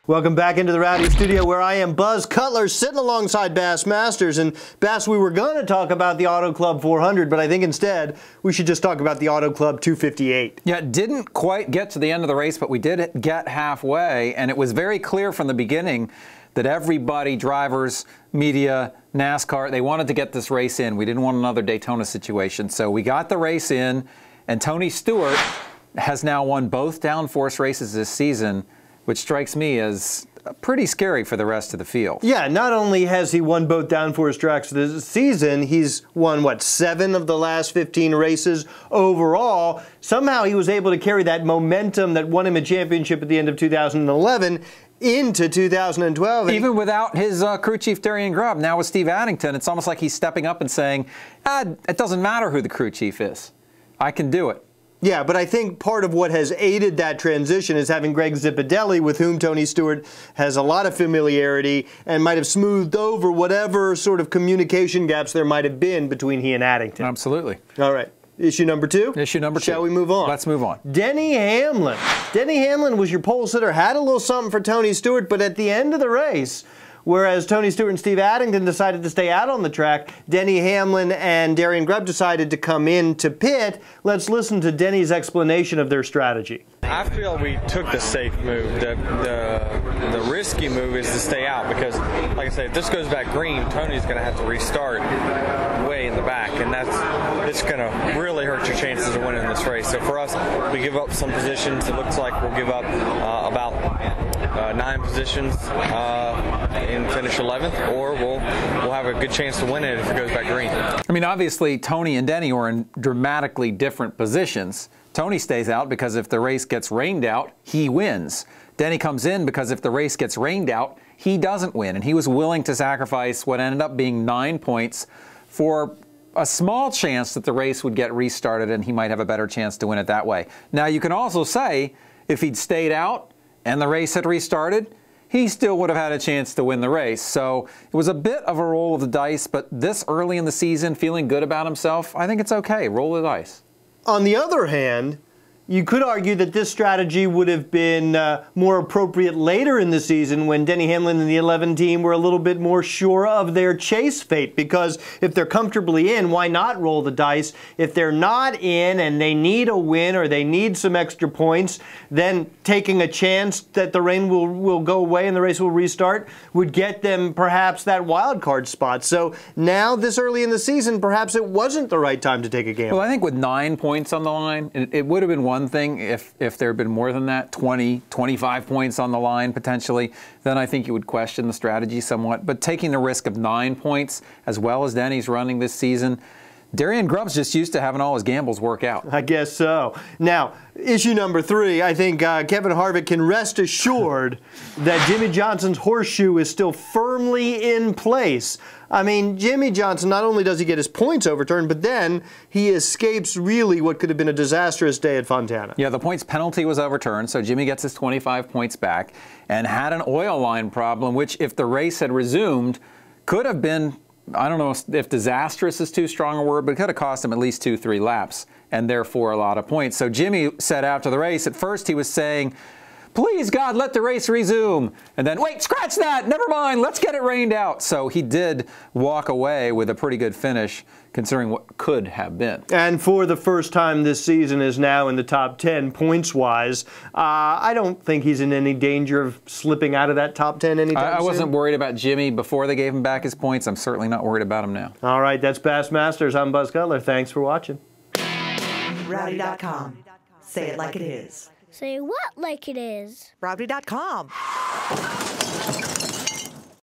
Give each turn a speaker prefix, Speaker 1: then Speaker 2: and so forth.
Speaker 1: Welcome back into the Rowdy Studio, where I am Buzz Cutler sitting alongside Bass Masters. And Bass, we were going to talk about the Auto Club 400, but I think instead we should just talk about the Auto Club 258.
Speaker 2: Yeah, didn't quite get to the end of the race, but we did get halfway, and it was very clear from the beginning that everybody, drivers, media, NASCAR, they wanted to get this race in. We didn't want another Daytona situation. So we got the race in, and Tony Stewart has now won both downforce races this season, which strikes me as pretty scary for the rest of the field.
Speaker 1: Yeah, not only has he won both downforce tracks this season, he's won, what, 7 of the last 15 races overall. Somehow he was able to carry that momentum that won him a championship at the end of 2011 into 2012.
Speaker 2: Even without his crew chief, Darien Grubb, now with Steve Addington, it's almost like he's stepping up and saying, it doesn't matter who the crew chief is. I can do it.
Speaker 1: Yeah, but I think part of what has aided that transition is having Greg Zipadelli, with whom Tony Stewart has a lot of familiarity and might have smoothed over whatever sort of communication gaps there might have been between he and Addington.
Speaker 2: Absolutely.
Speaker 1: All right. Issue number 2?
Speaker 2: Issue number 2.
Speaker 1: Shall we move on?
Speaker 2: Let's move on.
Speaker 1: Denny Hamlin. Denny Hamlin was your pole sitter, had a little something for Tony Stewart, but at the end of the race, whereas Tony Stewart and Steve Addington decided to stay out on the track, Denny Hamlin and Darien Grubb decided to come in to pit. Let's listen to Denny's explanation of their strategy.
Speaker 3: I feel we took the safe move. The risky move is to stay out because, like I said, if this goes back green, Tony's going to have to restart way in the back, and it's going to really hurt your chances of winning this race. So for us, we give up some positions. It looks like we'll give up about 9 positions and finish 11th, or we'll have a good chance to win it if it goes back green.
Speaker 2: I mean, obviously, Tony and Denny were in dramatically different positions. Tony stays out because if the race gets rained out, he wins. Denny comes in because if the race gets rained out, he doesn't win. And he was willing to sacrifice what ended up being 9 points for a small chance that the race would get restarted and he might have a better chance to win it that way. Now, you can also say if he'd stayed out and the race had restarted, he still would have had a chance to win the race. So it was a bit of a roll of the dice, but this early in the season, feeling good about himself, I think it's okay. Roll the dice.
Speaker 1: On the other hand, you could argue that this strategy would have been more appropriate later in the season when Denny Hamlin and the 11 team were a little bit more sure of their chase fate, because if they're comfortably in, why not roll the dice? If they're not in and they need a win or they need some extra points, then taking a chance that the rain will go away and the race will restart would get them perhaps that wild card spot. So now, this early in the season, perhaps it wasn't the right time to take a gamble.
Speaker 2: Well, I think with 9 points on the line, it would have been one thing if there had been more than that, 20, 25 points on the line potentially, then I think you would question the strategy somewhat. But taking the risk of 9 points, as well as Denny's running this season, Darien Grubb's just used to having all his gambles work out.
Speaker 1: I guess so. Now, issue number 3, I think Kevin Harvick can rest assured that Jimmie Johnson's horseshoe is still firmly in place. I mean, Jimmie Johnson, not only does he get his points overturned, but then he escapes really what could have been a disastrous day at Fontana.
Speaker 2: Yeah, the points penalty was overturned, so Jimmie gets his 25 points back and had an oil line problem, which if the race had resumed, could have been, I don't know if disastrous is too strong a word, but it could have cost him at least 2-3 laps and therefore a lot of points. So Jimmie said after the race, at first he was saying, please, God, let the race resume. And then, wait, scratch that. Never mind. Let's get it rained out. So he did walk away with a pretty good finish, considering what could have been.
Speaker 1: And for the first time this season is now in the top 10 points-wise. I don't think he's in any danger of slipping out of that top 10 anytime soon.
Speaker 2: I wasn't worried about Jimmie before they gave him back his points. I'm certainly not worried about him now.
Speaker 1: All right, that's Bass Masters. I'm Buzz Cutler. Thanks for watching.
Speaker 4: Rowdy.com. Say it like it is.
Speaker 5: Say what like it is?
Speaker 4: Rowdy.com.